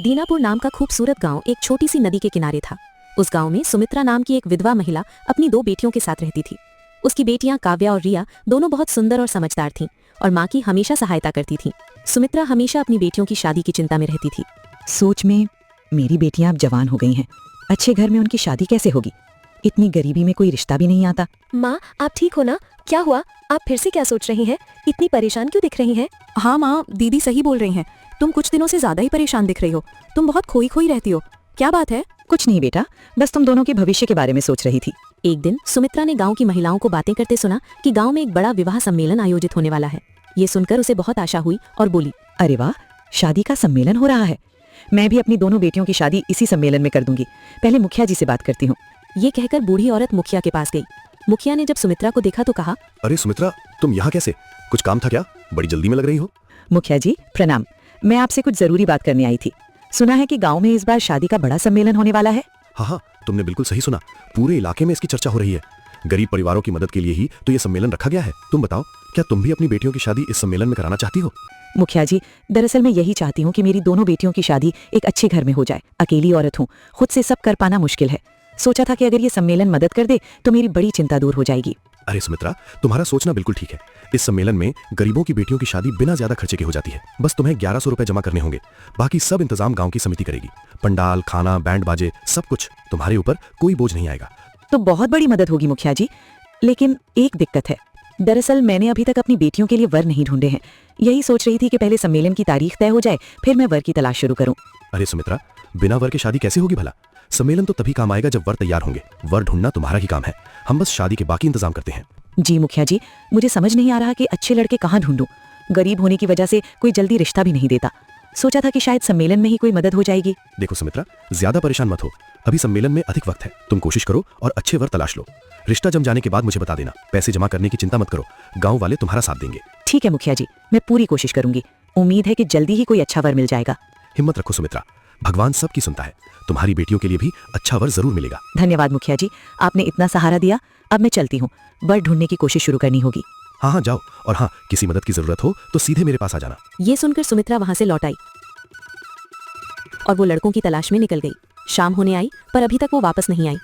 दीनापुर नाम का खूबसूरत गांव एक छोटी सी नदी के किनारे था। उस गांव में सुमित्रा नाम की एक विधवा महिला अपनी 2 बेटियों के साथ रहती थी। उसकी बेटियां काव्या और रिया दोनों बहुत सुंदर और समझदार थीं और माँ की हमेशा सहायता करती थीं। सुमित्रा हमेशा अपनी बेटियों की शादी की चिंता में रहती थी। सोच में मेरी बेटियां अब जवान हो गई हैं, अच्छे घर में उनकी शादी कैसे होगी? इतनी गरीबी में कोई रिश्ता भी नहीं आता। माँ, आप ठीक हो ना? क्या हुआ? आप फिर से क्या सोच रही हैं? इतनी परेशान क्यों दिख रही हैं? हाँ माँ, दीदी सही बोल रही हैं। तुम कुछ दिनों से ज्यादा ही परेशान दिख रही हो। तुम बहुत खोई खोई रहती हो। क्या बात है? कुछ नहीं बेटा, बस तुम दोनों के भविष्य के बारे में सोच रही थी। एक दिन सुमित्रा ने गांव की महिलाओं को बातें करते सुना कि गांव में एक बड़ा विवाह सम्मेलन आयोजित होने वाला है। ये सुनकर उसे बहुत आशा हुई और बोली, अरे वाह, शादी का सम्मेलन हो रहा है। मैं भी अपनी दोनों बेटियों की शादी इसी सम्मेलन में कर दूंगी। पहले मुखिया जी से बात करती हूँ। ये कहकर बूढ़ी औरत मुखिया के पास गई। मुखिया ने जब सुमित्रा को देखा तो कहा, अरे सुमित्रा, तुम यहाँ कैसे? कुछ काम था क्या? बड़ी जल्दी में लग रही हो। मुखिया जी प्रणाम, मैं आपसे कुछ जरूरी बात करने आई थी। सुना है कि गांव में इस बार शादी का बड़ा सम्मेलन होने वाला है। हाँ, तुमने बिल्कुल सही सुना। पूरे इलाके में इसकी चर्चा हो रही है। गरीब परिवारों की मदद के लिए ही तो ये सम्मेलन रखा गया है। तुम बताओ, क्या तुम भी अपनी बेटियों की शादी इस सम्मेलन में कराना चाहती हो? मुखिया जी, दरअसल मैं यही चाहती हूँ कि मेरी दोनों बेटियों की शादी एक अच्छे घर में हो जाए। अकेली औरत हूँ, खुद से सब कर पाना मुश्किल है। सोचा था कि अगर ये सम्मेलन मदद कर दे तो मेरी बड़ी चिंता दूर हो जाएगी। अरे सुमित्रा, तुम्हारा सोचना बिल्कुल ठीक है। इस सम्मेलन में गरीबों की बेटियों की शादी बिना ज्यादा खर्चे के हो जाती है। बस तुम्हें 1100 रुपए जमा करने होंगे। बाकी सब इंतजाम गांव की समिति करेगी। पंडाल, खाना, बैंड बाजे, सब कुछ तुम्हारे ऊपर कोई बोझ नहीं आएगा। तो बहुत बड़ी मदद होगी मुखिया जी, लेकिन एक दिक्कत है। दरअसल मैंने अभी तक अपनी बेटियों के लिए वर नहीं ढूंढे हैं। यही सोच रही थी कि पहले सम्मेलन की तारीख तय हो जाए, फिर मैं वर की तलाश शुरू करूं। अरे सुमित्रा, बिना वर के शादी कैसे होगी भला? सम्मेलन तो तभी काम आएगा जब वर तैयार होंगे। वर ढूंढना तुम्हारा ही काम है। हम बस शादी के बाकी इंतजाम करते हैं। जी मुखिया जी, मुझे समझ नहीं आ रहा कि अच्छे लड़के कहाँ ढूंढूं। गरीब होने की वजह से कोई जल्दी रिश्ता भी नहीं देता। सोचा था कि शायद सम्मेलन में ही कोई मदद हो जाएगी। देखो सुमित्रा, ज्यादा परेशान मत हो। अभी सम्मेलन में अधिक वक्त है। तुम कोशिश करो और अच्छे वर तलाश लो। रिश्ता जम जाने के बाद मुझे बता देना। पैसे जमा करने की चिंता मत करो, गांव वाले तुम्हारा साथ देंगे। ठीक है मुखिया जी, मैं पूरी कोशिश करूंगी। उम्मीद है कि जल्दी ही कोई अच्छा वर मिल जाएगा। हिम्मत रखो सुमित्रा, भगवान सबकी सुनता है। तुम्हारी बेटियों के लिए भी अच्छा वर जरूर मिलेगा। धन्यवाद मुखिया जी, आपने इतना सहारा दिया। अब मैं चलती हूँ, वर ढूंढने की कोशिश शुरू करनी होगी। हाँ, जाओ। और हाँ, किसी मदद की जरूरत हो तो सीधे मेरे पास आ जाना। ये सुनकर सुमित्रा वहां से लौट आई और वो लड़कों की तलाश में निकल गई। शाम होने आई पर अभी तक वो वापस नहीं आई।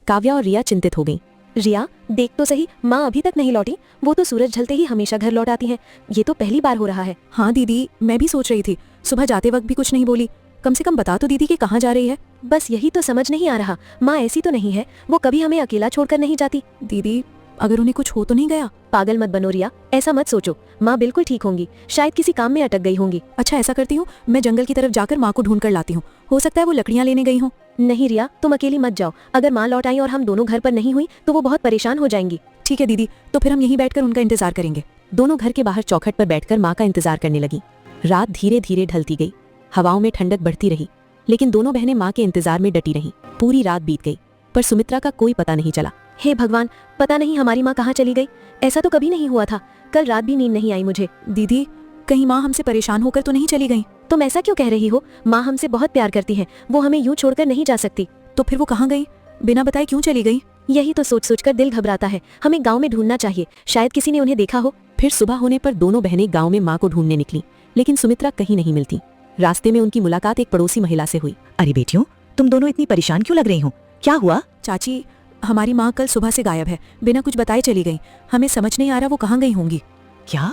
काव्या और रिया चिंतित हो गईं। रिया, देख तो सही, माँ अभी तक नहीं लौटी। वो तो सूरज ढलते ही हमेशा घर लौट आती हैं। ये तो पहली बार हो रहा है। हाँ दीदी, मैं भी सोच रही थी। सुबह जाते वक्त भी कुछ नहीं बोली। कम से कम बता तो दीदी कि कहाँ जा रही है। बस यही तो समझ नहीं आ रहा। माँ ऐसी तो नहीं है, वो कभी हमें अकेला छोड़कर नहीं जाती। दीदी, अगर उन्हें कुछ हो तो नहीं गया? पागल मत बनो रिया, ऐसा मत सोचो। माँ बिल्कुल ठीक होंगी, शायद किसी काम में अटक गई होंगी। अच्छा, ऐसा करती हूँ, मैं जंगल की तरफ जाकर माँ को ढूंढ कर लाती हूँ। हो सकता है वो लकड़ियाँ लेने गई हों। नहीं रिया, तुम अकेली मत जाओ। अगर माँ लौट आई और हम दोनों घर पर नहीं हुई तो वो बहुत परेशान हो जाएंगी। ठीक है दीदी, तो फिर हम यहीं बैठकर उनका इंतजार करेंगे। दोनों घर के बाहर चौखट पर बैठकर माँ का इंतजार करने लगी। रात धीरे धीरे ढलती गई। हवाओं में ठंडक बढ़ती रही, लेकिन दोनों बहनें माँ के इंतजार में डटी रहीं। पूरी रात बीत गई पर सुमित्रा का कोई पता नहीं चला। हे भगवान, पता नहीं हमारी माँ कहाँ चली गई। ऐसा तो कभी नहीं हुआ था। कल रात भी नींद नहीं आई मुझे। दीदी, कहीं माँ हमसे परेशान होकर तो नहीं चली गई? तुम ऐसा क्यों कह रही हो? माँ हमसे बहुत प्यार करती हैं, वो हमें यूं छोड़कर नहीं जा सकती। तो फिर वो कहाँ गई? बिना बताए क्यों चली गई? यही तो सोच सोच कर दिल घबराता है। हमें गाँव में ढूंढना चाहिए, शायद किसी ने उन्हें देखा हो। फिर सुबह होने पर दोनों बहनें गाँव में माँ को ढूंढने निकली, लेकिन सुमित्रा कहीं नहीं मिलती। रास्ते में उनकी मुलाकात एक पड़ोसी महिला से हुई। अरे बेटियों, तुम दोनों इतनी परेशान क्यों लग रही हो? क्या हुआ? चाची, हमारी माँ कल सुबह से गायब है। बिना कुछ बताए चली गई। हमें समझ नहीं आ रहा वो कहाँ गई होंगी। क्या?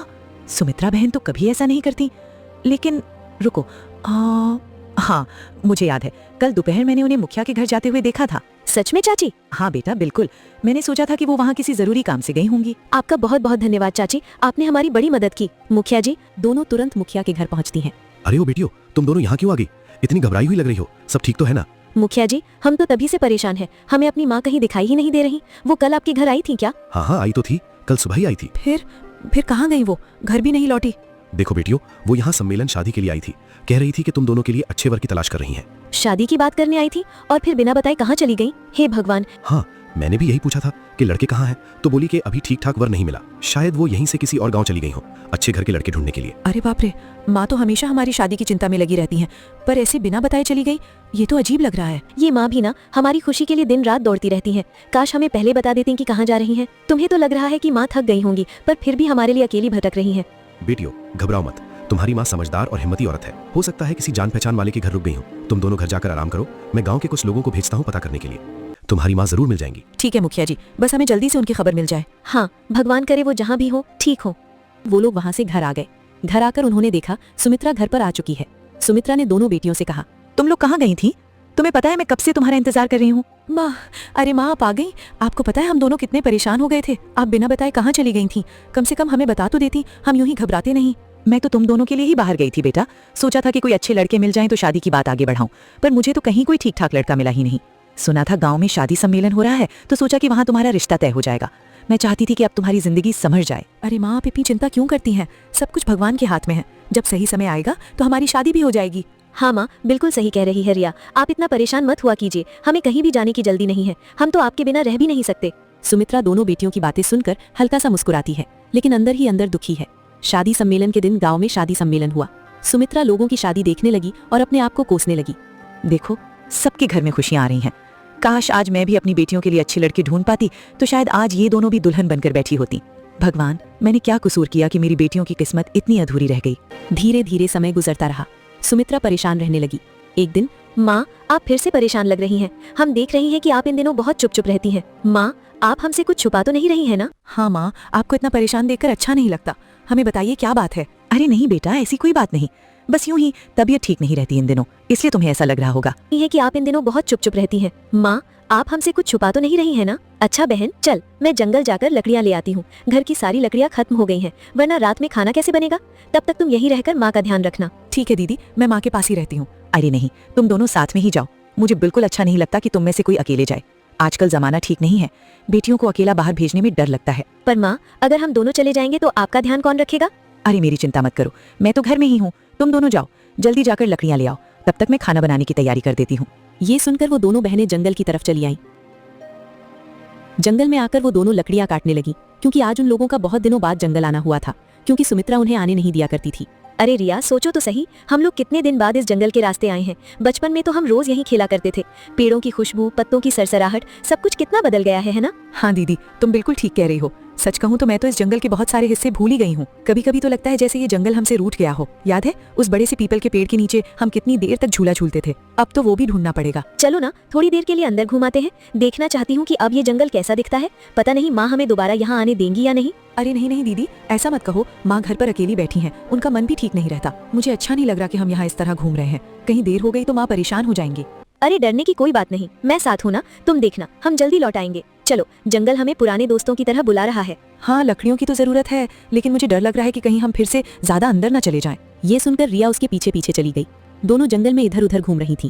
सुमित्रा बहन तो कभी ऐसा नहीं करती। लेकिन रुको, हाँ मुझे याद है, कल दोपहर मैंने उन्हें मुखिया के घर जाते हुए देखा था। सच में चाची? हाँ बेटा, बिल्कुल। मैंने सोचा था कि वो वहाँ किसी जरूरी काम से गई होंगी। आपका बहुत बहुत धन्यवाद चाची, आपने हमारी बड़ी मदद की। मुखिया जी। दोनों तुरंत मुखिया के घर पहुँचती हैं। अरे ओ बेटियों, तुम दोनों यहाँ क्यों आ गई? इतनी घबराई हुई लग रही हो। सब ठीक तो है ना? मुखिया जी, हम तो तभी से परेशान हैं। हमें अपनी माँ कहीं दिखाई ही नहीं दे रही। वो कल आपके घर आई थी क्या? हाँ, आई तो थी। कल सुबह ही आई थी। फिर कहाँ गई वो? घर भी नहीं लौटी। देखो बेटियों, वो यहाँ सम्मेलन शादी के लिए आई थी। कह रही थी कि तुम दोनों के लिए अच्छे वर की तलाश कर रही हैं। शादी की बात करने आई थी और फिर बिना बताए कहाँ चली गई? हे भगवान। हाँ, मैंने भी यही पूछा था कि लड़के कहाँ हैं, तो बोली कि अभी ठीक ठाक वर नहीं मिला। शायद वो यहीं से किसी और गांव चली गई हो, अच्छे घर के लड़के ढूंढने के लिए। अरे बाप रे, माँ तो हमेशा हमारी शादी की चिंता में लगी रहती हैं, पर ऐसे बिना बताए चली गई, ये तो अजीब लग रहा है। ये माँ भी ना हमारी खुशी के लिए दिन रात दौड़ती रहती हैं। काश हमें पहले बता देती कि कहाँ जा रही हैं। तुम्हें तो लग रहा है कि माँ थक गई होंगी, पर फिर भी हमारे लिए अकेली भटक रही हैं। बेटियों, घबराओ मत। तुम्हारी माँ समझदार और हिम्मती औरत है, हो सकता है किसी जान पहचान वाले के घर रुक गई हो। तुम दोनों घर जाकर आराम करो, मैं गांव के कुछ लोगों को भेजता हूँ पता करने के लिए। तुम्हारी माँ जरूर मिल जाएंगी। ठीक है मुखिया जी, बस हमें जल्दी से उनकी खबर मिल जाए। हाँ, भगवान करे वो जहाँ भी हो ठीक हो। वो लोग वहां से घर आ गए। घर आकर उन्होंने देखा सुमित्रा घर पर आ चुकी है। सुमित्रा ने दोनों बेटियों से कहा, तुम लोग कहाँ गई थी? तुम्हें पता है मैं कब से तुम्हारा इंतजार कर रही हूँ। माँ, अरे माँ आप आ गई। आपको पता है हम दोनों कितने परेशान हो गए थे। आप बिना बताए कहाँ चली गई थी? कम से कम हमें बता तो देती, हम यूं ही घबराते नहीं। मैं तो तुम दोनों के लिए ही बाहर गई थी बेटा। सोचा था कि कोई अच्छे लड़के मिल जाएं तो शादी की बात आगे बढ़ाऊं, पर मुझे तो कहीं कोई ठीक ठाक लड़का मिला ही नहीं। सुना था गांव में शादी सम्मेलन हो रहा है, तो सोचा कि वहां तुम्हारा रिश्ता तय हो जाएगा। मैं चाहती थी कि अब तुम्हारी जिंदगी संभल जाए। अरे माँ आप इतनी चिंता क्यों करती हैं? सब कुछ भगवान के हाथ में है। जब सही समय आएगा तो हमारी शादी भी हो जाएगी। हाँ माँ, बिल्कुल सही कह रही है रिया। आप इतना परेशान मत हुआ कीजिए, हमें कहीं भी जाने की जल्दी नहीं है। हम तो आपके बिना रह भी नहीं सकते। सुमित्रा दोनों बेटियों की बातें सुनकर हल्का सा मुस्कुराती है, लेकिन अंदर ही अंदर दुखी है। शादी सम्मेलन के दिन गांव में शादी सम्मेलन हुआ। सुमित्रा लोगों की शादी देखने लगी और अपने आप को कोसने लगी। देखो, सबके घर में खुशियां आ रही हैं। काश आज मैं भी अपनी बेटियों के लिए अच्छी लड़की ढूंढ पाती, तो शायद आज ये दोनों भी दुल्हन बनकर बैठी होती। भगवान, मैंने क्या कसूर किया कि मेरी बेटियों की किस्मत इतनी अधूरी रह गई। धीरे धीरे समय गुजरता रहा। सुमित्रा परेशान रहने लगी। एक दिन, माँ, आप फिर से परेशान लग रही हैं। हम देख रही हैं कि आप इन दिनों बहुत चुप चुप रहती हैं। माँ, आप हमसे कुछ छुपा तो नहीं रही है ना? हाँ माँ, आपको इतना परेशान देखकर अच्छा नहीं लगता। हमें बताइए क्या बात है। अरे नहीं बेटा, ऐसी कोई बात नहीं, बस यूं ही तबीयत ठीक नहीं रहती इन दिनों, इसलिए तुम्हें ऐसा लग रहा होगा। ये है कि आप इन दिनों बहुत चुप चुप रहती हैं। माँ, आप हमसे कुछ छुपा तो नहीं रही है ना? अच्छा बहन, चल मैं जंगल जाकर लकड़ियाँ ले आती हूँ। घर की सारी लकड़ियाँ खत्म हो गई हैं, वरना रात में खाना कैसे बनेगा? तब तक तुम यहीं रहकर माँ का ध्यान रखना। ठीक है दीदी, मैं माँ के पास ही रहती हूँ। अरे नहीं, तुम दोनों साथ में ही जाओ। मुझे बिल्कुल अच्छा नहीं लगता कि तुम में से कोई अकेले जाए। आजकल जमाना ठीक नहीं है, बेटियों को अकेला बाहर भेजने में डर लगता है। पर माँ, अगर हम दोनों चले जाएंगे तो आपका ध्यान कौन रखेगा? अरे मेरी चिंता मत करो, मैं तो घर में ही हूँ। तुम दोनों जाओ, जल्दी जाकर लकड़ियाँ ले आओ, तब तक मैं खाना बनाने की तैयारी कर देती हूँ। ये सुनकर वो दोनों बहनें जंगल की तरफ चली आईं। जंगल में आकर वो दोनों लकड़ियां काटने लगी, क्योंकि आज उन लोगों का बहुत दिनों बाद जंगल आना हुआ था, क्योंकि सुमित्रा उन्हें आने नहीं दिया करती थी। अरे रिया, सोचो तो सही, हम लोग कितने दिन बाद इस जंगल के रास्ते आए हैं। बचपन में तो हम रोज यहीं खेला करते थे। पेड़ों की खुशबू, पत्तों की सरसराहट, सब कुछ कितना बदल गया है ना? हाँ दीदी, तुम बिल्कुल ठीक कह रही हो। सच कहूँ तो मैं तो इस जंगल के बहुत सारे हिस्से भूल ही गई हूँ। कभी कभी तो लगता है जैसे ये जंगल हमसे रूठ गया हो। याद है उस बड़े से पीपल के पेड़ के नीचे हम कितनी देर तक झूला झूलते थे? अब तो वो भी ढूंढना पड़ेगा। चलो ना, थोड़ी देर के लिए अंदर घुमाते हैं। देखना चाहती हूँ कि अब ये जंगल कैसा दिखता है। पता नहीं माँ हमें दोबारा यहाँ आने देंगी या नहीं। अरे नहीं नहीं दीदी, ऐसा मत कहो। माँ घर पर अकेली बैठी हैं, उनका मन भी ठीक नहीं रहता। मुझे अच्छा नहीं लग रहा कि हम यहाँ इस तरह घूम रहे हैं। कहीं देर हो गई तो माँ परेशान हो जाएंगी। अरे डरने की कोई बात नहीं, मैं साथ हूँ ना। तुम देखना, हम जल्दी लौट आएंगे। चलो, जंगल हमें पुराने दोस्तों की तरह बुला रहा है। हाँ, लकड़ियों की तो जरूरत है, लेकिन मुझे डर लग रहा है कि कहीं हम फिर से ज्यादा अंदर न चले जाएं। ये सुनकर रिया उसके पीछे पीछे चली गई। दोनों जंगल में इधर उधर घूम रही थीं।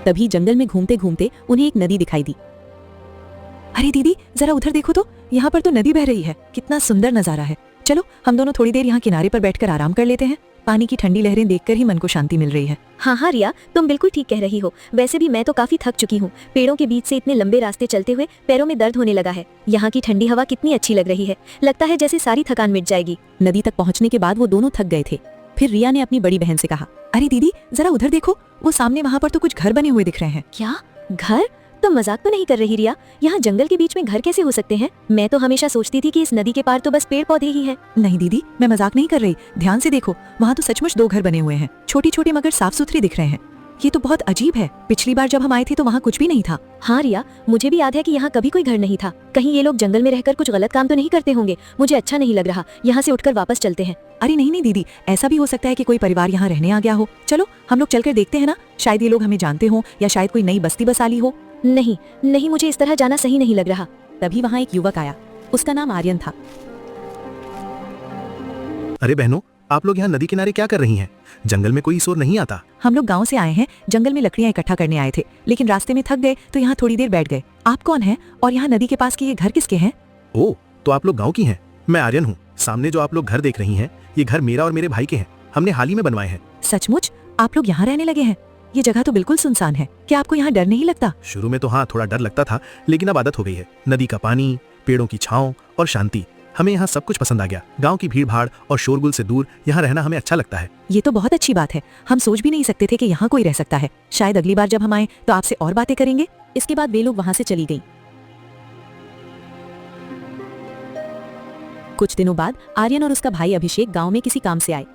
तभी जंगल में घूमते घूमते उन्हें एक नदी दिखाई दी। अरे दीदी, जरा उधर देखो तो, यहाँ पर तो नदी बह रही है। कितना सुंदर नजारा है। चलो हम दोनों थोड़ी देर यहाँ किनारे पर बैठकर आराम कर लेते हैं। पानी की ठंडी लहरें देखकर ही मन को शांति मिल रही है। हाँ रिया, तुम बिल्कुल ठीक कह रही हो। वैसे भी मैं तो काफी थक चुकी हूँ। पेड़ों के बीच से इतने लंबे रास्ते चलते हुए पैरों में दर्द होने लगा है। यहाँ की ठंडी हवा कितनी अच्छी लग रही है। लगता है जैसे सारी थकान मिट जाएगी। नदी तक पहुँचने के बाद वो दोनों थक गए थे। फिर रिया ने अपनी बड़ी बहन से कहा, अरे दीदी, जरा उधर देखो, वो सामने वहाँ पर तो कुछ घर बने हुए दिख रहे हैं। क्या घर? तो मजाक तो नहीं कर रही रिया? यहाँ जंगल के बीच में घर कैसे हो सकते हैं? मैं तो हमेशा सोचती थी कि इस नदी के पार तो बस पेड़ पौधे ही हैं। नहीं दीदी, मैं मजाक नहीं कर रही। ध्यान से देखो, वहाँ तो सचमुच 2 घर बने हुए हैं। छोटी छोटी मगर साफ सुथरे दिख रहे हैं। ये तो बहुत अजीब है। पिछली बार जब हम आए थे तो वहाँ कुछ भी नहीं था। हाँ रिया, मुझे भी याद है कि यहाँ कभी कोई घर नहीं था। कहीं ये लोग जंगल में रहकर कुछ गलत काम तो नहीं करते होंगे। मुझे अच्छा नहीं लग रहा। यहाँ से उठकर वापस चलते हैं। अरे नहीं नहीं दीदी, ऐसा भी हो सकता है कि कोई परिवार यहाँ रहने आ गया हो। चलो हम लोग चलकर देखते हैं ना। शायद ये लोग हमें जानते हो, या शायद कोई नई बस्ती बसा ली हो। नहीं नहीं, मुझे इस तरह जाना सही नहीं लग रहा। तभी वहाँ एक युवक आया। उसका नाम आर्यन था। अरे बहनों, आप लोग यहाँ नदी किनारे क्या कर रही हैं? जंगल में कोई शोर नहीं आता। हम लोग गांव से आए हैं, जंगल में लकड़ियां इकट्ठा करने आए थे, लेकिन रास्ते में थक गए तो यहाँ थोड़ी देर बैठ गए। आप कौन हैं और यहाँ नदी के पास के ये घर किसके हैं? ओह, तो आप लोग गांव की हैं। मैं आर्यन हूँ। सामने जो आप लोग घर देख रही हैं, ये घर मेरा और मेरे भाई के हैं। हमने हाल ही में बनवाए हैं। सचमुच? आप लोग यहाँ रहने लगे हैं? ये जगह तो बिल्कुल सुनसान है। क्या आपको यहाँ डर नहीं लगता? शुरू में तो हाँ, थोड़ा डर लगता था, लेकिन अब आदत हो गई है। नदी का पानी, पेड़ों की छांव और शांति, हमें यहाँ सब कुछ पसंद आ गया। गांव की भीड़ भाड़ और शोरगुल से दूर यहाँ रहना हमें अच्छा लगता है। ये तो बहुत अच्छी बात है। हम सोच भी नहीं सकते थे कि यहाँ कोई रह सकता है। शायद अगली बार जब हम आए तो आपसे और बातें करेंगे। इसके बाद वे लोग वहाँ से चली गईं। कुछ दिनों बाद आर्यन और उसका भाई अभिषेक गांव में किसी काम से आए।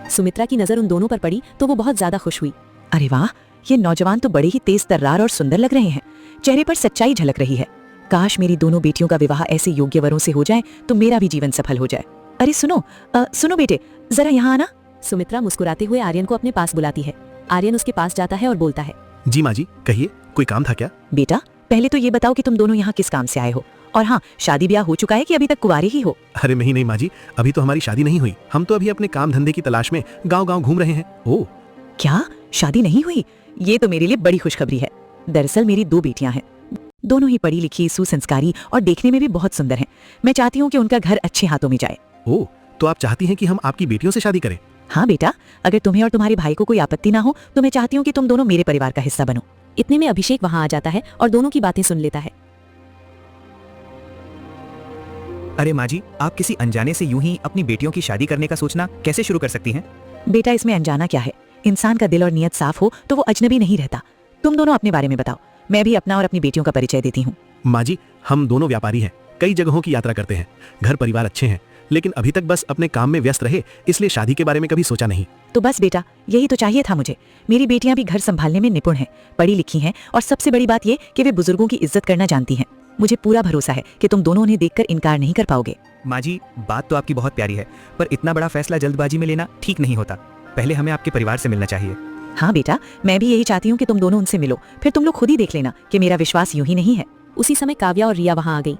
सुमित्रा की नजर उन दोनों पर पड़ी तो वो बहुत ज्यादा खुश हुई। अरे वाह, ये नौजवान तो बड़े ही तेज तर्रार और सुंदर लग रहे हैं। चेहरे पर सच्चाई झलक रही है। काश मेरी दोनों बेटियों का विवाह ऐसे योग्य वरों से हो जाए तो मेरा भी जीवन सफल हो जाए। अरे सुनो, सुनो बेटे, जरा यहाँ आना। सुमित्रा मुस्कुराते हुए आर्यन को अपने पास बुलाती है। आर्यन उसके पास जाता है और बोलता है, जी माँ जी, कहिए, कोई काम था क्या? बेटा, पहले तो ये बताओ कि तुम दोनों यहाँ किस काम से आए हो, और हाँ, शादी ब्याह हो चुका है कि अभी तक कुंवारे ही हो? अरे नहीं माँ जी, अभी तो हमारी शादी नहीं हुई। हम तो अभी अपने काम धंधे की तलाश में गांव-गांव घूम रहे हैं। ओह, क्या शादी नहीं हुई? ये तो मेरे लिए बड़ी खुशखबरी है। दरअसल मेरी 2 बेटियां हैं। दोनों ही पढ़ी लिखी, सुसंस्कारी और देखने में भी बहुत सुंदर हैं। मैं चाहती हूँ कि उनका घर अच्छे हाथों में जाए। ओह, तो आप चाहती हैं कि हम आपकी बेटियों से शादी करें? हाँ बेटा, अगर तुम्हें और तुम्हारे भाई को कोई आपत्ति ना हो तो मैं चाहती हूँ कि तुम दोनों मेरे परिवार का हिस्सा बनो। इतने में अभिषेक वहां आ जाता है और दोनों की बातें सुन लेता है। अरे माँ जी, आप किसी अनजाने से यूं ही अपनी बेटियों की शादी करने का सोचना कैसे शुरू कर सकती हैं? बेटा, इसमें अनजाना क्या है? इंसान का दिल और नियत साफ हो तो वो अजनबी नहीं रहता। तुम दोनों अपने बारे में बताओ, मैं भी अपना और अपनी बेटियों का परिचय देती हूँ। माँ जी, हम दोनों व्यापारी हैं, कई जगहों की यात्रा करते हैं। घर परिवार अच्छे हैं, लेकिन अभी तक बस अपने काम में व्यस्त रहे, इसलिए शादी के बारे में कभी सोचा नहीं। तो बस बेटा, यही तो चाहिए था मुझे। मेरी बेटियां भी घर संभालने में निपुण हैं, पढ़ी लिखी हैं, और सबसे बड़ी बात ये कि वे बुजुर्गों की इज्जत करना जानती हैं। मुझे पूरा भरोसा है कि तुम दोनों उन्हें देखकर इनकार नहीं कर पाओगे। माँ जी, बात तो आपकी बहुत प्यारी है, पर इतना बड़ा फैसला जल्दबाजी में लेना ठीक नहीं होता। पहले हमें आपके परिवार से मिलना चाहिए। हाँ बेटा, मैं भी यही चाहती हूँ कि तुम दोनों उनसे मिलो, फिर तुम लोग खुद ही देख लेना कि मेरा विश्वास यूं ही नहीं है। उसी समय काव्या और रिया वहां आ गई।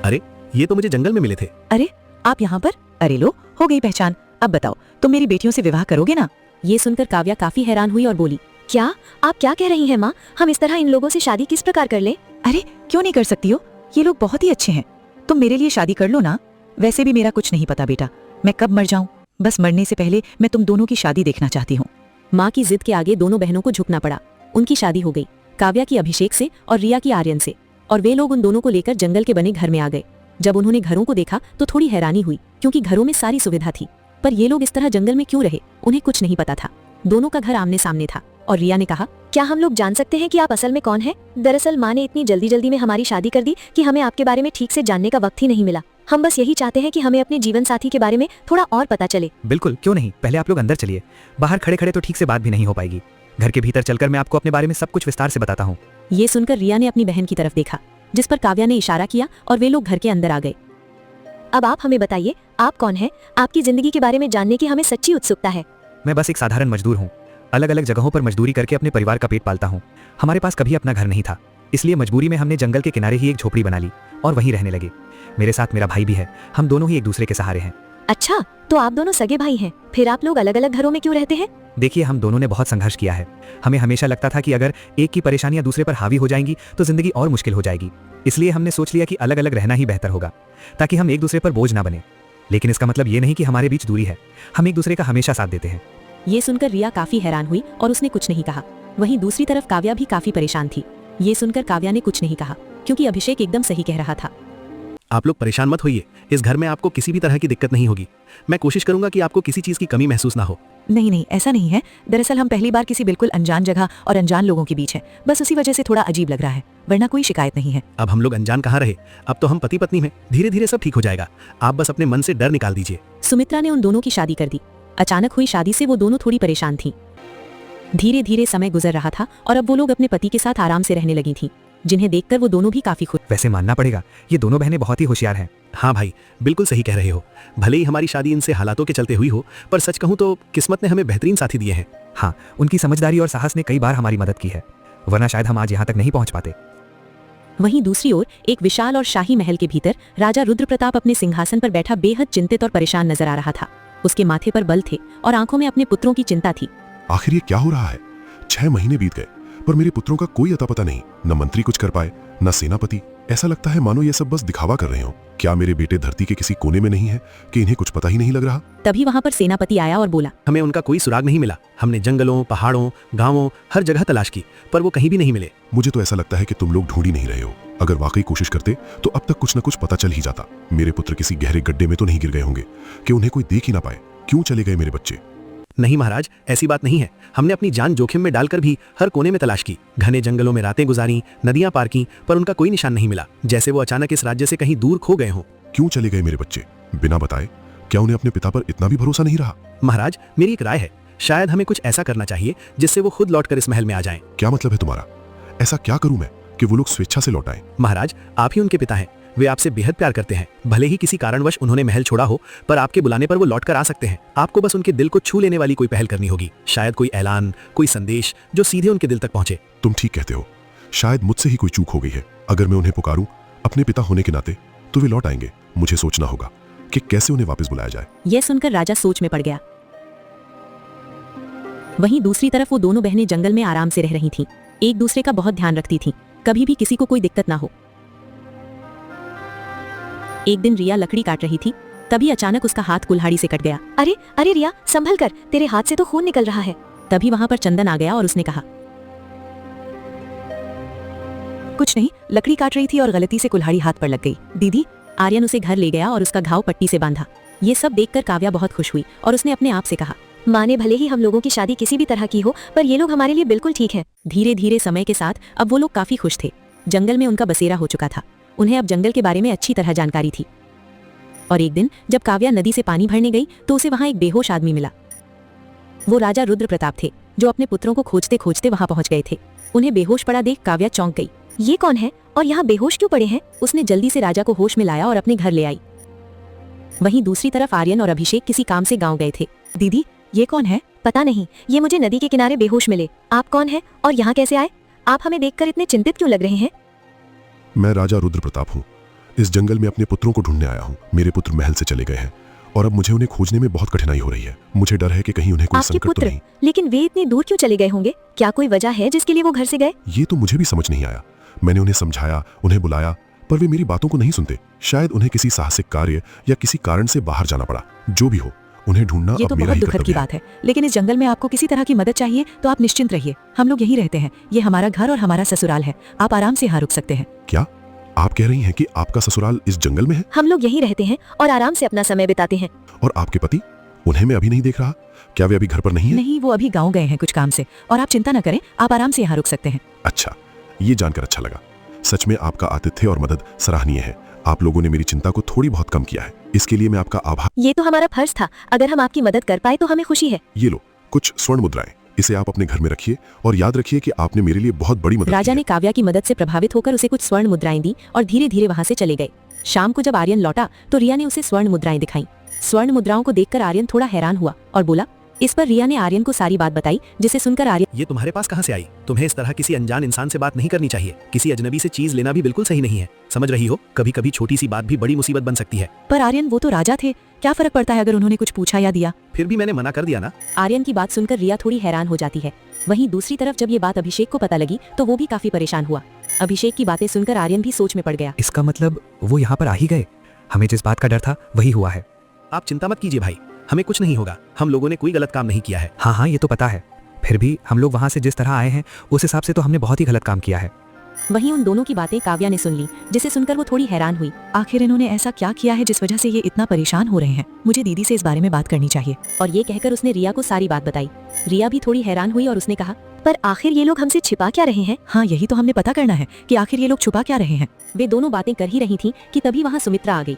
अरे, ये तो मुझे जंगल में मिले थे। अरे, आप यहाँ पर? अरे लो, हो गई पहचान। अब बताओ, तुम मेरी बेटियों से विवाह करोगे ना? ये सुनकर काव्या काफी हैरान हुई और बोली, क्या आप क्या कह रही हैं माँ? हम इस तरह इन लोगों से शादी किस प्रकार कर लें? अरे क्यों नहीं कर सकती हो? ये लोग बहुत ही अच्छे हैं। तुम मेरे लिए शादी कर लो ना। वैसे भी मेरा कुछ नहीं पता बेटा, मैं कब मर जाऊं। बस मरने से पहले मैं तुम दोनों की शादी देखना चाहती हूँ। माँ की जिद के आगे दोनों बहनों को झुकना पड़ा। उनकी शादी हो गई, काव्या की अभिषेक से और रिया की आर्यन से, और वे लोग उन दोनों को लेकर जंगल के बने घर में आ गए। जब उन्होंने घरों को देखा तो थोड़ी हैरानी हुई, क्योंकि घरों में सारी सुविधा थी, पर ये लोग इस तरह जंगल में क्यों रहे, उन्हें कुछ नहीं पता था। दोनों का घर आमने सामने था, और रिया ने कहा, क्या हम लोग जान सकते हैं कि आप असल में कौन हैं? दरअसल माँ ने इतनी जल्दी जल्दी में हमारी शादी कर दी कि हमें आपके बारे में ठीक से जानने का वक्त ही नहीं मिला। हम बस यही चाहते हैं कि हमें अपने जीवन साथी के बारे में थोड़ा और पता चले। बिल्कुल, क्यों नहीं। पहले आप लोग अंदर चलिए, बाहर खड़े खड़े तो ठीक से बात भी नहीं हो पाएगी। घर के भीतर चलकर मैं आपको अपने बारे में सब कुछ विस्तार से बताता हूँ। ये सुनकर रिया ने अपनी बहन की तरफ देखा, जिस पर काव्या ने इशारा किया और वे लोग घर के अंदर आ गए। अब आप हमें बताइए, आप कौन हैं? आपकी जिंदगी के बारे में जानने की हमें सच्ची उत्सुकता है। मैं बस एक साधारण मजदूर हूँ। अलग अलग जगहों पर मजदूरी करके अपने परिवार का पेट पालता हूँ। हमारे पास कभी अपना घर नहीं था, इसलिए मजबूरी में हमने जंगल के किनारे ही एक झोपड़ी बना ली और वहीं रहने लगे। मेरे साथ मेरा भाई भी है, हम दोनों ही एक दूसरे के सहारे हैं। अच्छा, तो आप दोनों सगे भाई हैं, फिर आप लोग अलग अलग घरों में क्यों रहते हैं? देखिए, हम दोनों ने बहुत संघर्ष किया है। हमें हमेशा लगता था कि अगर एक की परेशानियां दूसरे पर हावी हो जाएंगी तो जिंदगी और मुश्किल हो जाएगी। इसलिए हमने सोच लिया कि अलग अलग रहना ही बेहतर होगा, ताकि हम एक दूसरे पर बोझ ना बने। लेकिन इसका मतलब ये नहीं कि हमारे बीच दूरी है, हम एक दूसरे का हमेशा साथ देते हैं। ये सुनकर रिया काफी हैरान हुई और उसने कुछ नहीं कहा। वहीं दूसरी तरफ काव्या भी काफी परेशान थी। ये सुनकर काव्या ने कुछ नहीं कहा, क्योंकि अभिषेक एकदम सही कह रहा था। आप लोग परेशान मत होइए, इस घर में आपको किसी भी तरह की दिक्कत नहीं होगी। मैं कोशिश करूंगा कि आपको किसी चीज की कमी महसूस ना हो। नहीं नहीं, ऐसा नहीं है। दरअसल हम पहली बार किसी बिल्कुल अनजान जगह और अनजान लोगों के बीच हैं, बस उसी वजह से थोड़ा अजीब लग रहा है, वरना कोई शिकायत नहीं है। अब हम लोग अनजान कहाँ रहे, अब तो हम पति पत्नी हैं। धीरे धीरे सब ठीक हो जाएगा, आप बस अपने मन से डर निकाल दीजिए। सुमित्रा ने उन दोनों की शादी कर दी। अचानक हुई शादी से वो दोनों थोड़ी परेशान थीं। धीरे धीरे समय गुजर रहा था और अब वो लोग अपने पति के साथ आराम से रहने लगी थीं, जिन्हें देखकर वो दोनों भी काफी खुश। वैसे मानना पड़ेगा, ये दोनों बहनें बहुत ही होशियार हैं। हाँ भाई, बिल्कुल सही कह रहे हो। भले ही हमारी शादी इनसे हालातों के चलते हुई हो, पर सच कहूँ तो किस्मत ने हमें बेहतरीन साथी दिए हैं। हाँ, उनकी समझदारी और साहस ने कई बार हमारी मदद की है, वरना शायद हम आज यहाँ तक नहीं पहुँच पाते। वहीं दूसरी ओर एक विशाल और शाही महल के भीतर राजा रुद्रप्रताप अपने सिंहासन पर बैठा बेहद चिंतित और परेशान नजर आ रहा था। उसके माथे पर बल थे और आंखों में अपने पुत्रों की चिंता थी। आखिर ये क्या हो रहा है? 6 महीने बीत गए पर मेरे पुत्रों का कोई अता पता नहीं। न मंत्री कुछ कर पाए, न सेनापति। ऐसा लगता है मानो ये सब बस दिखावा कर रहे हो। क्या मेरे बेटे धरती के किसी कोने में नहीं है कि इन्हें कुछ पता ही नहीं लग रहा? तभी वहां पर सेनापति आया और बोला, हमें उनका कोई सुराग नहीं मिला। हमने जंगलों, पहाड़ों, गांवों, हर जगह तलाश की, पर वो कहीं भी नहीं मिले। मुझे तो ऐसा लगता है कि तुम लोग ढूंढ ही नहीं रहे हो। अगर वाकई कोशिश करते तो अब तक कुछ न कुछ पता चल ही जाता। मेरे पुत्र किसी गहरे गड्ढे में तो नहीं गिर गए होंगे कि उन्हें कोई देख ही ना पाए? क्यों चले गए मेरे बच्चे? नहीं महाराज, ऐसी बात नहीं है। हमने अपनी जान जोखिम में डालकर भी हर कोने में तलाश की, घने जंगलों में रातें गुजारी, नदियां पार की, पर उनका कोई निशान नहीं मिला, जैसे वो अचानक इस राज्य से कहीं दूर खो गए हों। क्यों चले गए मेरे बच्चे बिना बताए? क्या उन्हें अपने पिता पर इतना भी भरोसा नहीं रहा? महाराज, मेरी एक राय है, शायद हमें कुछ ऐसा करना चाहिए जिससे वो खुद लौटकर इस महल में आ जाएं। क्या मतलब है तुम्हारा? ऐसा क्या करूं मैं कि वो लोग स्वेच्छा से लौट आएं? महाराज, आप ही उनके पिता हैं, वे आपसे बेहद प्यार करते हैं। भले ही किसी कारणवश उन्होंने महल छोड़ा हो, पर आपके बुलाने पर वो लौटकर आ सकते हैं। आपको बस उनके दिल को छू लेने वाली कोई पहल करनी होगी, शायद कोई ऐलान, कोई संदेश जो सीधे उनके दिल तक पहुंचे। तुम ठीक कहते हो, शायद मुझसे ही कोई चूक हो गई है। अगर मैं उन्हें पुकारूं अपने पिता होने के नाते, तो वे लौट आएंगे। मुझे सोचना होगा कि कैसे उन्हें वापस बुलाया जाए। यह सुनकर राजा सोच में पड़ गया। वहीं दूसरी तरफ वो दोनों बहनें जंगल में आराम से रह रही थीं, एक दूसरे का बहुत ध्यान रखती थीं, कभी भी किसी को कोई दिक्कत ना हो। एक दिन रिया लकड़ी काट रही थी, तभी अचानक उसका हाथ कुल्हाड़ी से कट गया। अरे अरे रिया, संभल कर, तेरे हाथ से तो खून निकल रहा है। तभी वहां पर चंदन आ गया और उसने कहा, कुछ नहीं, लकड़ी काट रही थी और गलती से कुल्हाड़ी हाथ पर लग गई। दीदी, आर्यन उसे घर ले गया और उसका घाव पट्टी से बांधा। ये सब देखकर काव्या बहुत खुश हुई और उसने अपने आप से कहा, माँ ने भले ही हम लोगों की शादी किसी भी तरह की हो, पर ये लोग हमारे लिए बिल्कुल ठीक हैं। धीरे धीरे समय के साथ अब वो लोग काफी खुश थे। जंगल में उनका बसेरा हो चुका था, उन्हें अब जंगल के बारे में अच्छी तरह जानकारी थी। और एक दिन जब काव्या नदी से पानी भरने गई तो उसे वहां एक बेहोश आदमी मिला। वो राजा रुद्र प्रताप थे, जो अपने पुत्रों को खोजते खोजते वहां पहुंच गए थे। उन्हें बेहोश पड़ा देख काव्या चौंक गई। ये कौन है और यहाँ बेहोश क्यों पड़े हैं? उसने जल्दी से राजा को होश में लाया और अपने घर ले आई। वहीं दूसरी तरफ आर्यन और अभिषेक किसी काम से गांव गए थे। दीदी, ये कौन है? पता नहीं, ये मुझे नदी के किनारे बेहोश मिले। आप कौन है और यहाँ कैसे आए? आप हमें देखकर इतने चिंतित क्यों लग रहे हैं? मैं राजा रुद्र प्रताप हूँ। इस जंगल में अपने पुत्रों को ढूंढने आया हूँ। मेरे पुत्र महल से चले गए हैं और अब मुझे उन्हें खोजने में बहुत कठिनाई हो रही है। मुझे डर है कि कहीं उन्हें कोई आपके संकट तो पुत्र? नहीं। लेकिन वे इतनी दूर क्यों चले गए होंगे? क्या कोई वजह है जिसके लिए वो घर से गए? ये तो मुझे भी समझ नहीं आया। मैंने उन्हें समझाया, उन्हें बुलाया, पर वे मेरी बातों को नहीं सुनते। शायद उन्हें किसी साहसिक कार्य या किसी कारण से बाहर जाना पड़ा। जो भी हो, उन्हें ढूंढना ये अब तो मेरा बहुत ही दुखद की कर्तव्य है। बात है, लेकिन इस जंगल में आपको किसी तरह की मदद चाहिए तो आप निश्चिंत रहिए। हम लोग यहीं रहते हैं, ये हमारा घर और हमारा ससुराल है। आप आराम से यहाँ रुक सकते हैं। क्या आप कह रही हैं कि आपका ससुराल इस जंगल में है? हम लोग यहीं रहते हैं और आराम से अपना समय बिताते हैं। और आपके पति? उन्हें मैं अभी नहीं देख रहा। क्या वे अभी घर पर नहीं है? नहीं, वो अभी गाँव गए हैं कुछ काम से। और आप चिंता न करें, आप आराम से यहाँ रुक सकते हैं। अच्छा, ये जानकर अच्छा लगा। सच में आपका आतिथ्य और मदद सराहनीय है। आप लोगों ने मेरी चिंता को थोड़ी बहुत कम किया है, इसके लिए मैं आपका आभार। ये तो हमारा फर्ज था। अगर हम आपकी मदद कर पाए तो हमें खुशी है। ये लो कुछ स्वर्ण मुद्राएं, इसे आप अपने घर में रखिए और याद रखिए कि आपने मेरे लिए बहुत बड़ी मदद राजा की ने है। काव्या की मदद से प्रभावित होकर उसे कुछ स्वर्ण मुद्राएं दी और धीरे धीरे वहां से चले गए। शाम को जब आर्यन लौटा तो रिया ने उसे स्वर्ण मुद्राएं दिखाई। स्वर्ण मुद्राओं को देखकर आर्यन थोड़ा हैरान हुआ और बोला। इस पर रिया ने आर्यन को सारी बात बताई, जिसे सुनकर आर्यन, ये तुम्हारे पास कहाँ से आई? तुम्हें इस तरह किसी अनजान इंसान से बात नहीं करनी चाहिए। किसी अजनबी से चीज लेना भी बिल्कुल सही नहीं है। समझ रही हो, कभी कभी छोटी सी बात भी बड़ी मुसीबत बन सकती है। पर आर्यन, वो तो राजा थे, क्या फर्क पड़ता है अगर उन्होंने कुछ पूछा या दिया? फिर भी मैंने मना कर दिया ना। आर्यन की बात सुनकर रिया थोड़ी हैरान हो जाती है। वहीं दूसरी तरफ जब ये बात अभिषेक को पता लगी तो वो भी काफी परेशान हुआ। अभिषेक की बातें सुनकर आर्यन भी सोच में पड़ गया। इसका मतलब वो यहाँ पर आ ही गए। हमें जिस बात का डर था वही हुआ है। आप चिंता मत कीजिए भाई, हमें कुछ नहीं होगा। हम लोगों ने कोई गलत काम नहीं किया है। हाँ हाँ, ये तो पता है। फिर भी हम लोग वहाँ से जिस तरह आए हैं उस हिसाब से तो हमने बहुत ही गलत काम किया है। वहीं उन दोनों की बातें काव्या ने सुन ली, जिसे सुनकर वो थोड़ी हैरान हुई। आखिर इन्होंने ऐसा क्या किया है जिस वजह से ये इतना परेशान हो रहे हैं? मुझे दीदी से इस बारे में बात करनी चाहिए। और ये कहकर उसने रिया को सारी बात बताई। रिया भी थोड़ी हैरान हुई और उसने कहा, पर आखिर ये लोग हमसे छिपा क्या रहे हैं? हाँ, यही तो हमने पता करना है कि आखिर ये लोग छुपा क्या रहे हैं। वे दोनों बातें कर ही रही थीं कि तभी वहां सुमित्रा आ गई।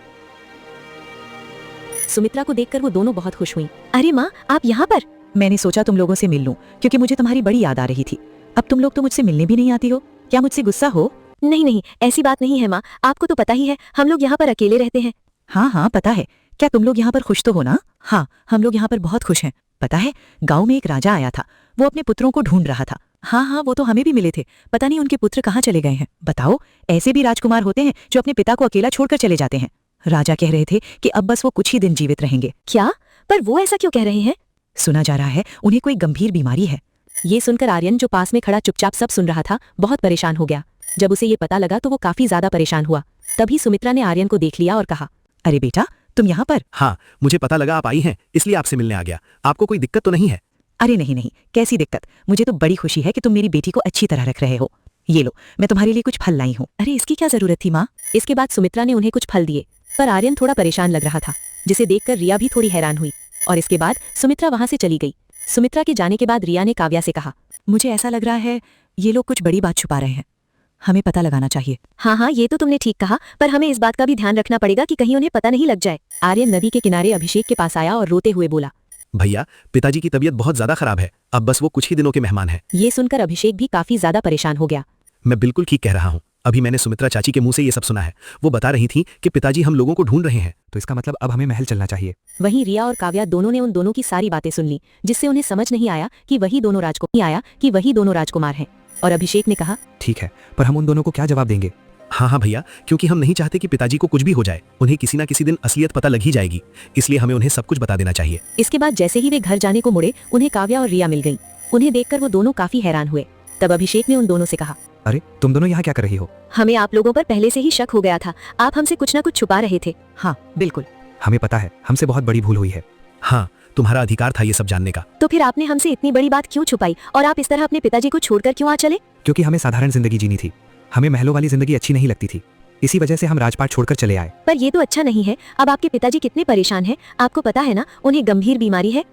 सुमित्रा को देखकर वो दोनों बहुत खुश हुईं। अरे माँ, आप यहाँ पर? मैंने सोचा तुम लोगों से मिल लूं, क्योंकि मुझे तुम्हारी बड़ी याद आ रही थी। अब तुम लोग तो मुझसे मिलने भी नहीं आती हो, क्या मुझसे गुस्सा हो? नहीं नहीं, ऐसी बात नहीं है माँ। आपको तो पता ही है हम लोग यहाँ पर अकेले रहते हैं। हाँ हाँ, पता है। क्या तुम लोग यहाँ पर खुश तो हो ना? हाँ, हम लोग यहाँ पर बहुत खुश हैं। पता है, गांव में एक राजा आया था, वो अपने पुत्रों को ढूंढ रहा था। हाँ हाँ, वो तो हमें भी मिले थे। पता नहीं उनके पुत्र कहाँ चले गए हैं। बताओ, ऐसे भी राजकुमार होते हैं जो अपने पिता को अकेला छोड़कर चले जाते हैं। राजा कह रहे थे कि अब बस वो कुछ ही दिन जीवित रहेंगे। क्या? पर वो ऐसा क्यों कह रहे हैं? सुना जा रहा है उन्हें कोई गंभीर बीमारी है। ये सुनकर आर्यन, जो पास में खड़ा चुपचाप सब सुन रहा था, बहुत परेशान हो गया। जब उसे ये पता लगा तो वो काफी ज्यादा परेशान हुआ। तभी सुमित्रा ने आर्यन को देख लिया और कहा, अरे बेटा, तुम यहाँ पर? हाँ, मुझे पता लगा आप आई हैं, इसलिए आपसे मिलने आ गया। आपको कोई दिक्कत तो नहीं है? अरे नहीं नहीं, कैसी दिक्कत। मुझे तो बड़ी खुशी है कि तुम मेरी बेटी को अच्छी तरह रख रहे हो। ये लो, मैं तुम्हारे लिए कुछ फल लाई हूँ। अरे इसकी क्या जरूरत थी माँ? इसके बाद सुमित्रा ने उन्हें कुछ फल दिए, पर आर्यन थोड़ा परेशान लग रहा था, जिसे देखकर रिया भी थोड़ी हैरान हुई। और इसके बाद सुमित्रा वहां से चली गई। सुमित्रा के जाने के बाद रिया ने काव्या से कहा, मुझे ऐसा लग रहा है ये लोग कुछ बड़ी बात छुपा रहे हैं, हमें पता लगाना चाहिए। हाँ, ये तो तुमने ठीक कहा, पर हमें इस बात का भी ध्यान रखना पड़ेगा कि कहीं उन्हें पता नहीं लग जाए। आर्यन नदी के किनारे अभिषेक के पास आया और रोते हुए बोला, भैया पिताजी की तबीयत बहुत ज्यादा खराब है, अब बस वो कुछ ही दिनों के मेहमान हैं। ये सुनकर अभिषेक भी काफी ज्यादा परेशान हो गया। मैं बिल्कुल ठीक कह रहा हूँ, अभी मैंने सुमित्रा चाची के मुंह से ये सब सुना है। वो बता रही थी कि पिताजी हम लोगों को ढूंढ रहे हैं। तो इसका मतलब अब हमें महल चलना चाहिए। वहीं रिया और काव्या दोनों ने उन दोनों की सारी बातें सुन ली, जिससे उन्हें समझ नहीं आया कि वही दोनों राजकुमार हैं। और अभिषेक ने कहा, ठीक है, पर हम उन दोनों को क्या जवाब देंगे? हाँ भैया, क्योंकि हम नहीं चाहते कि पिताजी को कुछ भी हो जाए। उन्हें किसी ना किसी दिन असलियत पता लग ही जाएगी, इसलिए हमें उन्हें सब कुछ बता देना चाहिए। इसके बाद जैसे ही वे घर जाने को मुड़े, उन्हें काव्या और रिया मिल गईं। उन्हें देखकर वो दोनों काफी हैरान हुए। तब अभिषेक ने उन दोनों से कहा, अरे तुम दोनों यहाँ क्या कर रही हो? हमें आप लोगों पर पहले से ही शक हो गया था, आप हमसे कुछ न कुछ छुपा रहे थे। हाँ बिल्कुल, हमें पता है, हमसे बहुत बड़ी भूल हुई है। हाँ, तुम्हारा अधिकार था ये सब जानने का। तो फिर आपने हमसे इतनी बड़ी बात क्यों छुपाई, और आप इस तरह अपने पिताजी को छोड़कर क्यों आ चले? क्योंकि हमें साधारण जिंदगी जीनी थी, हमें महलों वाली जिंदगी अच्छी नहीं लगती थी, इसी वजह से हम राजपाट छोड़कर चले आए। पर ये तो अच्छा नहीं है। अब आपके पिताजी कितने परेशान हैं, आपको पता है ना, उन्हें गंभीर बीमारी है।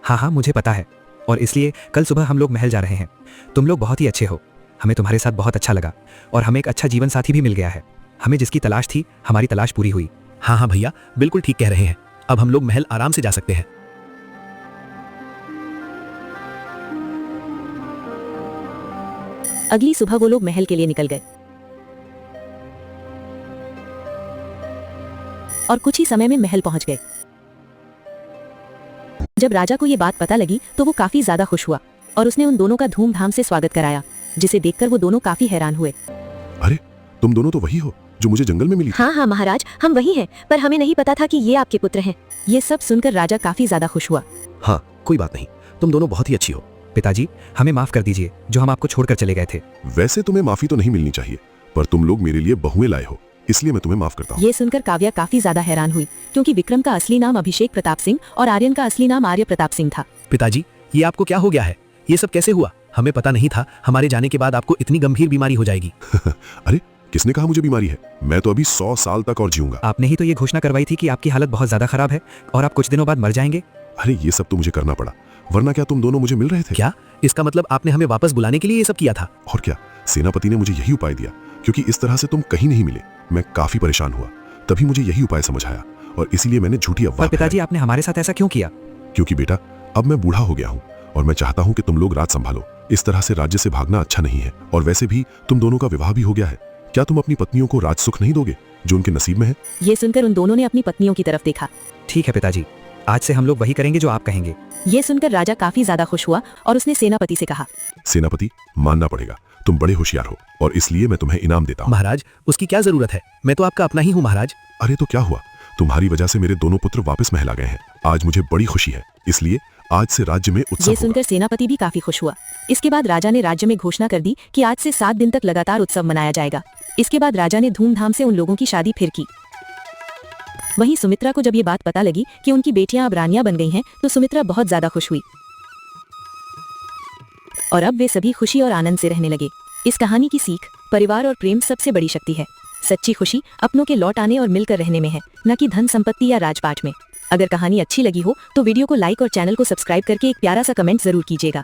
हाँ, मुझे पता है, और इसलिए कल सुबह हम लोग महल जा रहे हैं। तुम लोग बहुत ही अच्छे हो, हमें तुम्हारे साथ बहुत अच्छा लगा, और हमें एक अच्छा जीवन साथी भी मिल गया है। हमें जिसकी तलाश थी, हमारी तलाश पूरी हुई। हाँ भैया, बिल्कुल ठीक कह रहे हैं। अब हम लोग महल आराम से जा सकते हैं। अगली सुबह वो लोग महल के लिए निकल गए और कुछ ही समय में महल पहुंच गए। जब राजा को ये बात पता लगी तो वो काफी ज्यादा खुश हुआ और उसने उन दोनों का धूमधाम से स्वागत कराया, जिसे देखकर वो दोनों काफी हैरान हुए। अरे तुम दोनों तो वही हो जो मुझे जंगल में मिली थी। हाँ महाराज, हम वही हैं, पर हमें नहीं पता था कि ये आपके पुत्र हैं। ये सब सुनकर राजा काफी ज्यादा खुश हुआ। हाँ, कोई बात नहीं, तुम दोनों बहुत ही अच्छी हो। पिताजी, हमें माफ कर दीजिए जो हम आपको छोड़कर चले गए थे। वैसे तुम्हें माफी तो नहीं मिलनी चाहिए, पर तुम लोग मेरे लिए बहुएं लाए हो, इसलिए मैं तुम्हें माफ करता हूँ। ये सुनकर काव्या काफी ज्यादा हैरान हुई, क्योंकि विक्रम का असली नाम अभिषेक प्रताप सिंह और आर्यन का असली नाम आर्य प्रताप सिंह था। पिताजी, ये आपको क्या हो गया है? ये सब कैसे हुआ? हमें पता नहीं था हमारे जाने के बाद आपको इतनी गंभीर बीमारी हो जाएगी। अरे किसने कहा मुझे बीमारी है? मैं तो अभी 100 साल तक और जीऊंगा। आपने ही तो ये घोषणा करवाई थी कि आपकी हालत बहुत ज्यादा खराब है और आप कुछ दिनों बाद मर जाएंगे। अरे ये सब तो मुझे करना पड़ा, वरना क्या तुम दोनों मुझे मिल रहे थे? क्या? इसका मतलब आपने हमें वापस बुलाने के लिए ये सब किया था? और क्या, सेनापति ने मुझे यही उपाय दिया, क्योंकि इस तरह से तुम कहीं नहीं मिले। मैं काफी परेशान हुआ, तभी मुझे यही उपाय समझ आया, और इसीलिए मैंने झूठी अफवाह पर पिताजी, आपने हमारे साथ ऐसा क्यों किया? क्योंकि बेटा, अब मैं बूढ़ा हो गया हूँ और मैं चाहता हूँ कि तुम लोग राज संभालो। इस तरह से राज्य से भागना अच्छा नहीं है, और वैसे भी तुम दोनों का विवाह भी हो गया है। क्या तुम अपनी पत्नियों को राज सुख नहीं दोगे जो उनके नसीब में है? ये सुनकर उन दोनों ने अपनी पत्नियों की तरफ देखा। ठीक है पिताजी, आज से हम लोग वही करेंगे जो आप कहेंगे। ये सुनकर राजा काफी ज्यादा खुश हुआ और उसने सेनापति से कहा, सेनापति, मानना पड़ेगा, तुम बड़े होशियार हो, और इसलिए मैं तुम्हें इनाम देता हूँ। महाराज, उसकी क्या जरूरत है? मैं तो आपका अपना ही हूँ महाराज। अरे तो क्या हुआ, तुम्हारी वजह से मेरे दोनों पुत्र वापस महल आ गए हैं। आज मुझे बड़ी खुशी है, इसलिए आज से राज्य में उत्सव ये होगा। सुनकर सेनापति भी काफी खुश हुआ। इसके बाद राजा ने राज्य में घोषणा कर दी कि आज से 7 दिन तक लगातार उत्सव मनाया जाएगा। इसके बाद राजा ने धूमधाम से उन लोगों की शादी फिर की। वहीं सुमित्रा को जब ये बात पता लगी कि उनकी बेटियां अब रानियां बन गई हैं, तो सुमित्रा बहुत ज्यादा खुश हुई और अब वे सभी खुशी और आनंद से रहने लगे। इस कहानी की सीख, परिवार और प्रेम सबसे बड़ी शक्ति है। सच्ची खुशी अपनों के लौट आने और मिलकर रहने में है, न कि धन संपत्ति या राजपाट में। अगर कहानी अच्छी लगी हो तो वीडियो को लाइक और चैनल को सब्सक्राइब करके एक प्यारा सा कमेंट जरूर कीजिएगा।